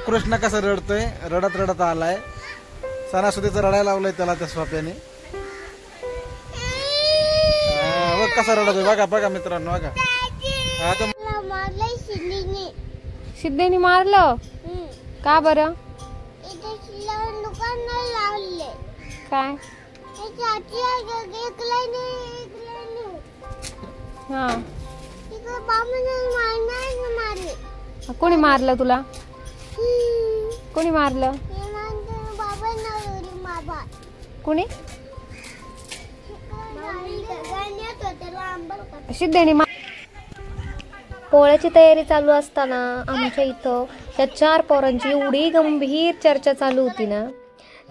कृष्ण कसं रडतोय, रडत रडत आलाय. सणासुदीचं रडायला लावलंय त्याला त्या स्वाप्याने. बघ कसा रडतोय, बघा बघा मित्रांनो बघा. सिद्धेने मारलं का बरं? काय हा कोणी मारलं तुला? कोणी मारलं? कोणी? सिद्धेने. पोळ्याची तयारी चालू असताना आमच्या इथं त्या 4 पोरांची एवढी गंभीर चर्चा चालू होती ना.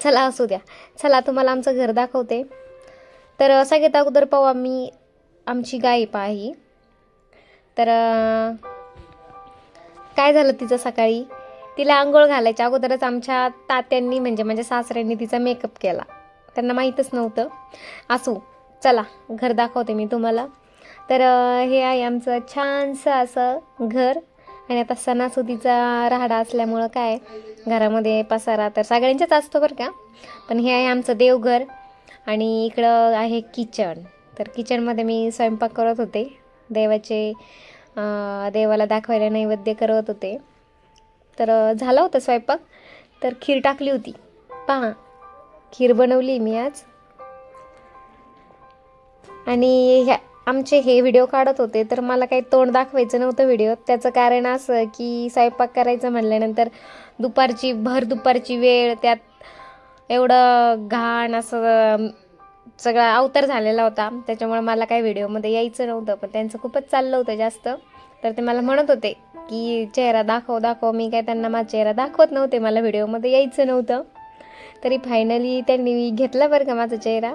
चला असू द्या. चला तुम्हाला आमचं घर दाखवते. तर सगळ्यात अगोदर पाहू आम्ही आमची गाय पाही. तर काय झालं तिचं, सकाळी तिला आंघोळ घालायच्या अगोदरच आमच्या तात्यांनी म्हणजे सासऱ्यांनी तिचा मेकअप केला. त्यांना माहीतच नव्हतं. असू चला घर दाखवते मी तुम्हाला. तर हे आहे आमचं छानसं असं घर. आणि आता सणासुदीचा राहाडा असल्यामुळं काय घरामध्ये पसारा तर सगळ्यांच्याच असतो बरं का. पण हे आहे आमचं देवघर. आणि इकडं आहे किचन. तर किचनमध्ये मी स्वयंपाक करत होते. देवाला दाखवायला नैवेद्य करत होते. तर झाला होता स्वयंपाक. तर खीर टाकली होती. पहा खीर बनवली मी आज. आणि आमचे हे व्हिडिओ काढत होते तर मला काही तोंड दाखवायचं नव्हतं व्हिडिओ. त्याचं कारण असं की स्वयंपाक करायचं म्हणल्यानंतर भर दुपारची वेळ, त्यात एवढं घाण असं सगळा अवतार झालेला होता. त्याच्यामुळे मला काही व्हिडिओमध्ये यायचं नव्हतं. पण त्यांचं खूपच चाललं होतं जास्त. तर ते मला म्हणत होते की चेहरा दाखव. मी काय त्यांना माझा चेहरा दाखवत नव्हते. मला व्हिडिओमध्ये यायचं नव्हतं. तरी फायनली त्यांनी घेतला बरं का माझा चेहरा.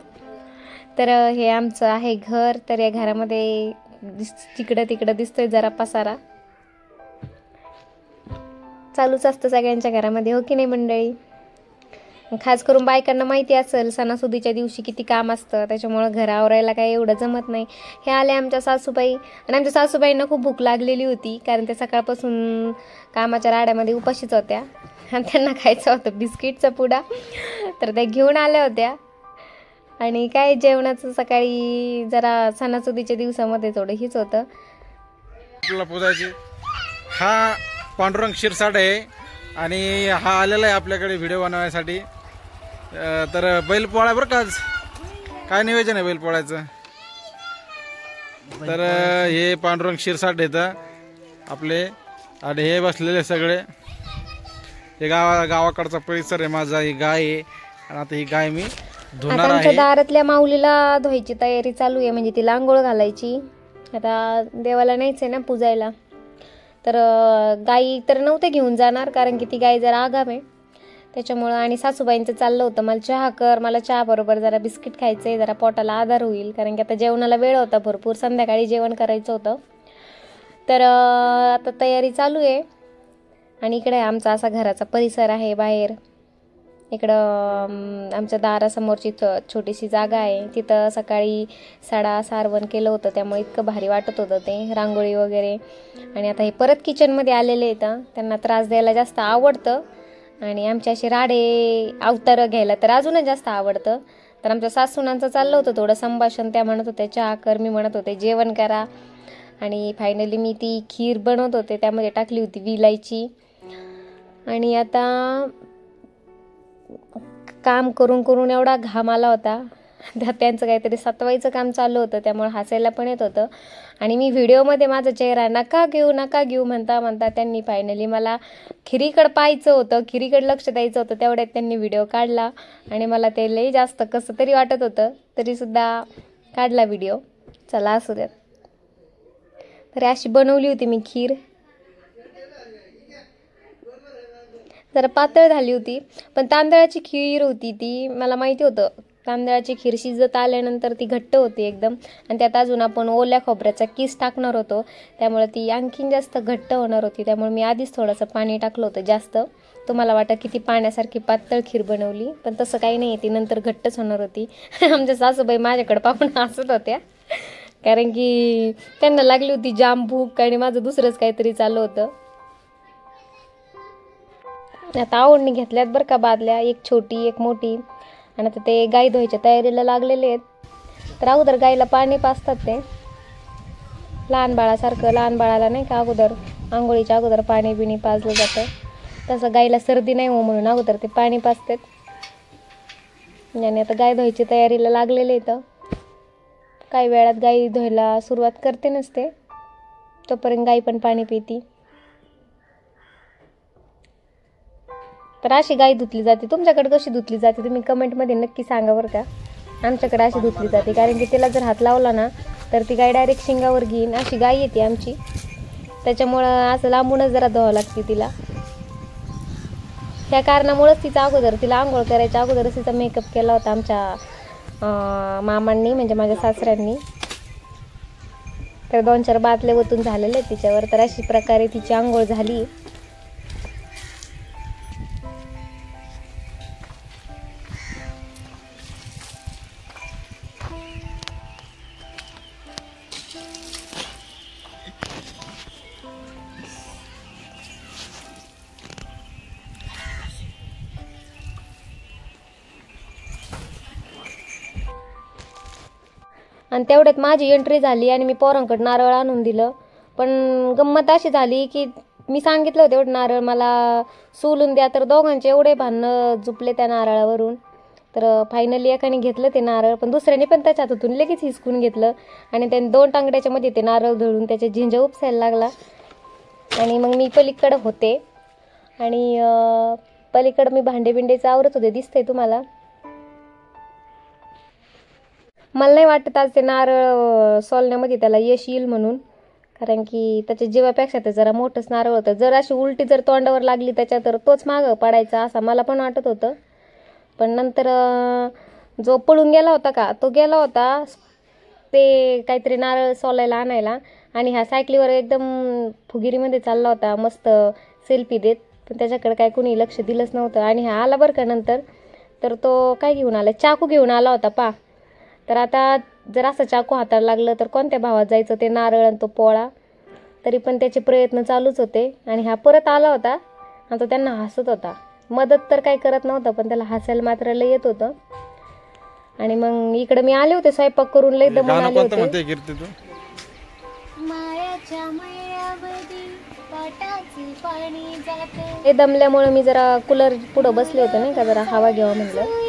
तर हे आमचं आहे घर. तर या घरामध्ये तिकडं दिसतोय जरा पसारा. चालूच असतं सगळ्यांच्या घरामध्ये, हो की नाही मंडळी. खास करून बायकांना माहिती असेल सणासुदीच्या दिवशी किती काम असतं. त्याच्यामुळं घर आवरायला काही एवढं जमत नाही. हे आले आमच्या सासूबाई. आणि आमच्या सासूबाईंना खूप भूक लागलेली होती कारण त्या सकाळपासून कामाच्या राड्यामध्ये उपाशीच होत्या. आणि त्यांना खायचं होतं बिस्किटचा पुडा. तर त्या घेऊन आल्या होत्या. आणि काय जेवणाचं सकाळी जरा सणासुदीच्या दिवसामध्ये थोडं हीच होतं. पूजायची. हा पांडुरंग क्षीरसाट आहे. आणि हा आलेला आहे आपल्याकडे व्हिडिओ बनवण्यासाठी. तर बैलपोळा बरं का. काय नियोजन आहे बैलपोळ्याचं. तर हे पांडुरंग क्षीरसाट येतं आपले. आणि हे बसलेले सगळे. हे गावाकडचा परिसर आहे माझा. ही गाय आहे. आणि आता ही गाय मी धुणार आहे. दारातल्या माऊलीला धुवायची तयारी चालू आहे. म्हणजे तिला आंघोळ घालायची. आता देवाला नाहीच आहे ना पूजायला. तर गाई तर नव्हते घेऊन जाणार कारण की ती गाय जरा आगाम आहे त्याच्यामुळं. आणि सासूबाईंचं चाललं होतं मला चहा कर, मला चहा बरोबर जरा बिस्किट खायचं आहे, जरा पोटाला आधार होईल. कारण की आता जेवणाला वेळ होता भरपूर. संध्याकाळी जेवण करायचं होतं. तर आता तयारी चालू आहे. आणि इकडे आमचा असा घराचा परिसर आहे. बाहेर इकडं आमच्या दारासमोरची छोटीशी जागा आहे. तिथं सकाळी साडा सारवण केलं होतं त्यामुळे इतकं भारी वाटत होतं ते, रांगोळी वगैरे. आणि आता हे परत किचनमध्ये आलेले आहेत. त्यांना त्रास द्यायला जास्त आवडतं. आणि आमचे असे राडे अवतार घ्यायला तर अजूनच जास्त आवडतं. तर आमच्या सासूनांचं चाललं होतं थोडं संभाषण. त्या म्हणत होत्या चहा कर, मी म्हणत होते जेवण करा. आणि फायनली मी ती खीर बनवत होते. त्यामध्ये टाकली होती विलायची. आणि आता काम करून एवढा घाम आला होता. त्यांचं काहीतरी सतवायचं काम चालू होतं त्यामुळे हसायला पण येत होतं. आणि मी व्हिडिओमध्ये माझा चेहरा नका घेऊ म्हणता त्यांनी फायनली मला खिरीकडं पाहायचं होतं, खिरीकडे लक्ष द्यायचं होतं. तेवढ्यात त्यांनी व्हिडिओ काढला. आणि मला ते लई जास्त कसं तरी वाटत होतं. तरीसुद्धा काढला व्हिडिओ. चला असू द्यात. तर अशी बनवली होती मी खीर. जरा पातळ झाली होती. पण तांदळाची खीर होती ती. मला माहिती होतं तांदळाची खीर शिजत आल्यानंतर ती घट्ट होती एकदम. आणि त्यात अजून आपण ओल्या खोबऱ्याचा किस टाकणार होतो त्यामुळे ती आणखीन जास्त घट्ट होणार होती. त्यामुळे मी आधीच थोडंसं पाणी टाकलं होतं जास्त. तुम्हाला वाटतं किती पाण्यासारखी पातळ खीर बनवली, पण तसं काही नाही. ती नंतर घट्टच होणार होती. आमच्या सासूबाई माझ्याकडे पाहून हसत होत्या कारण की त्यांना लागली होती जाम भूक आणि माझं दुसरंच काहीतरी चालू होतं. आता आवडणी घेतल्यात बरं का बादल्या, एक छोटी एक मोठी. आणि आता ते गाई धुवायच्या तयारीला लागलेले आहेत. तर अगोदर गाईला पाणी पाजतात ते लहान बाळासारखं. लहान बाळाला नाही का अगोदर आंघोळीच्या अगोदर पाणी बिणी पाजलं जातं, तसं गाईला सर्दी नाही हो म्हणून अगोदर ते पाणी पाजतात. आणि आता गाय धुवायची तयारीला लागलेले आहेत. काही वेळात गाई धुवायला सुरुवात करते नसते, तोपर्यंत गाई पण पाणी पिती. तर अशी गाय धुतली जाते. तुमच्याकडे कशी धुतली जाते तुम्ही कमेंटमध्ये नक्की सांगा बरं का. आमच्याकडे अशी धुतली जाते, कारण की तिला जर हात लावला ना तर ती गाय डायरेक्ट शिंगावर घेईन अशी गाय येते आमची. त्याच्यामुळं असं लांबूनच जरा धुवावं लागते तिला. त्या कारणामुळंच तिचा अगोदर तिला आंघोळ करायच्या अगोदरच तिचा मेकअप केला होता आमच्या मामांनी, म्हणजे माझ्या सासऱ्यांनी. तर 2-4 बादले ओतून झालेले तिच्यावर. तर अशी प्रकारे तिची आंघोळ झाली. आणि तेवढ्यात माझी एंट्री झाली आणि मी पोरांकडे नारळ आणून दिलं. पण गंमत अशी झाली की मी सांगितलं होतं एवढं नारळ मला सोलून द्या, तर दोघांचे एवढे भांडणं जुपले त्या नारळावरून. तर फायनली एकाने घेतलं ते नारळ, पण दुसऱ्याने पण त्याच्या हातातून लगेच हिसकून घेतलं आणि त्याने 2 टांगड्याच्या मध्ये ते नारळ धरून त्याच्या झिंजा उपसायला लागला. आणि मग मी पलीकडं होते आणि पलीकडं मी भांडे बिंडेचं आवरत होते, दिसतंय तुम्हाला. मला नाही वाटत आज ते नारळ सोलण्यामध्ये त्याला यश येईल म्हणून, कारण की त्याच्या जीवापेक्षा ते जरा मोठंच नारळ होतं. जर अशी उलटी जर तोंडावर लागली त्याच्या तर तोच मागं पडायचा असं मला पण वाटत होतं. पण नंतर जो पळून गेला होता का तो गेला होता ते काहीतरी नारळ सोलायला आणायला, आणि ह्या सायकलीवर एकदम फुगिरीमध्ये चालला होता मस्त सेल्फी देत. पण त्याच्याकडे काय कुणी लक्ष दिलंच नव्हतं. आणि हा आला बरं का नंतर, तर तो काय घेऊन आला, चाकू घेऊन आला होता पा. तर आता जर असं चाकू हाताला लागलं तर कोणत्या भावात जायचं ते नारळ आणि तो पोळा. तरी पण त्याचे प्रयत्न चालूच होते. आणि हा परत आला होता आणि तो त्यांना हसत होता. मदत तर काही करत नव्हता, पण त्याला हसायला मात्र लय येत होतं. आणि मग इकडे मी आले होते स्वयंपाक करून, लय दमून आले होते. हे दमल्यामुळे मी जरा कूलर पुढं बसले होते नाही का, जरा हवा घ्यावं म्हणलं.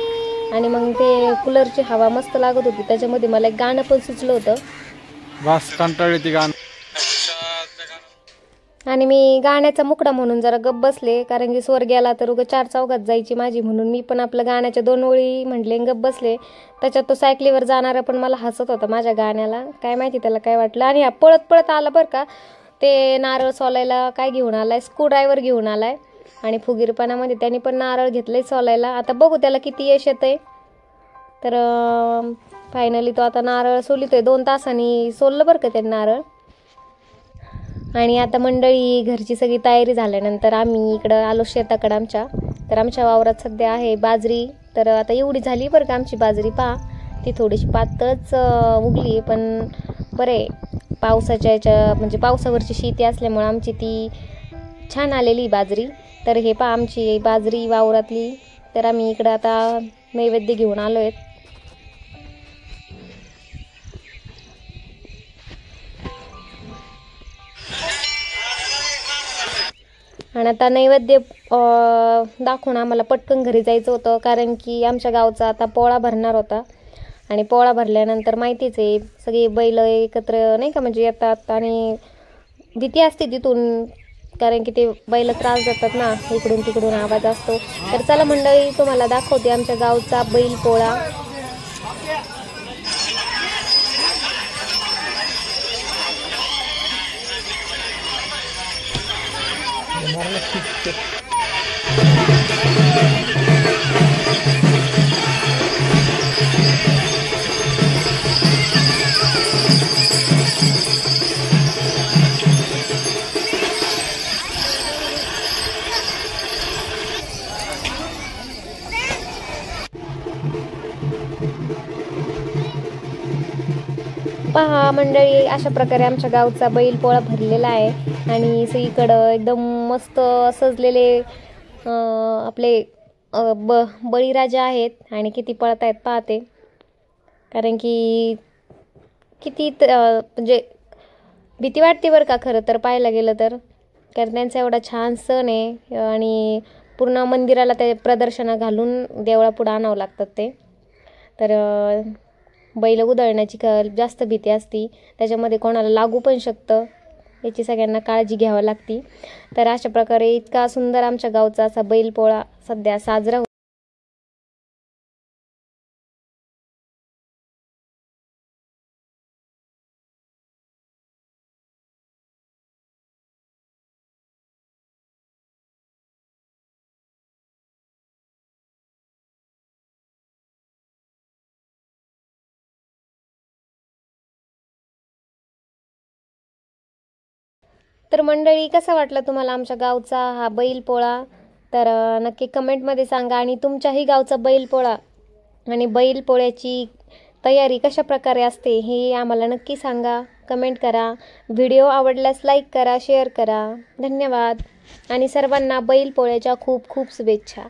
आणि मग ते कूलरची हवा मस्त लागत होती, त्याच्यामध्ये मला एक गाणं पण सुचलं होतं. बस कंटाळली ती गाणं. आणि मी गाण्याचा मुकडा म्हणून जरा गप्प बसले, कारण की स्वर गेला तर उगा 4 चौघात जायची माझी, म्हणून मी पण आपलं गाण्याच्या 2 ओळी म्हटले गप्प बसले. त्याच्यात तो सायकलीवर जाणारा पण मला हसत होता माझ्या गाण्याला, काय माहिती त्याला काय वाटलं. आणि हा पळत पळत आला बरं का, ते नारळ सोलायला काय घेऊन आलाय, स्क्रूड्रायव्हर घेऊन आलाय. आणि फुगीरपणामध्ये त्यांनी पण नारळ घेतलंय सोलायला. आता बघू त्याला किती यश येतंय. तर फायनली तो आता नारळ सोलितोय. 2 तासांनी सोललं बरं का त्यांनी नारळ. आणि आता मंडळी घरची सगळी तयारी झाल्यानंतर आम्ही इकडं आलो शेताकडं आमच्या. तर आमच्या वावरात सध्या आहे बाजरी. तर आता एवढी झाली बरं का आमची बाजरी, ती थोडीशी पातळच उगली, पण बरे पावसाच्या म्हणजे पावसावरची शेती असल्यामुळे आमची ती छान आलेली बाजरी. तर हे आमची बाजरी वावरातली. तर आम्ही इकडं आता नैवेद्य घेऊन आलो आहेत. आणि आता नैवेद्य दाखवून आम्हाला पटकन घरी जायचं होतं, कारण की आमच्या गावचा आता पोळा भरणार होता. आणि पोळा भरल्यानंतर माहितीच आहे सगळे बैल एकत्र नाही का म्हणजे येतात, आणि भीती असते तिथून, कारण की ते बैल त्रास देतात ना, इकडून तिकडून आवाज असतो. तर चला मंडळी तुम्हाला दाखवते आमच्या गावचा बैल पोळा. पहा मंडळी, अशा प्रकारे आमच्या गावचा बैल पोळा भरलेला आहे. आणि सगळीकडं एकदम मस्त सजलेले आपले बळीराजा आहेत आणि किती पळत आहेत पाहते. कारण की किती म्हणजे भीती वाटते बरं का खरं तर पाहायला गेलं तर. कारण त्यांचा एवढा छान सण आहे आणि पूर्ण मंदिराला ते प्रदर्शनं घालून देवळापुढं आणावं लागतात ते. तर बैल उधळण्याची जास्त भीती असती, त्याच्यामध्ये कोणाला लागू पण शकतं, याची सगळ्यांना काळजी घ्यावी लागते. तर अशा प्रकारे इतका सुंदर आमच्या गावचा असा बैलपोळा सध्या साजरा तर मंडळी, कसा वाटला तुम्हाला आमच्या गावचा हा बैलपोळा? तर नक्की कमेंटमध्ये सांगा. आणि तुमच्याही गावचा बैलपोळा आणि बैलपोळ्याची तयारी कशा प्रकारे असते हे आम्हाला नक्की सांगा, कमेंट करा. व्हिडिओ आवडल्यास लाईक करा, शेअर करा. धन्यवाद आणि सर्वांना बैलपोळ्याच्या खूप खूप शुभेच्छा.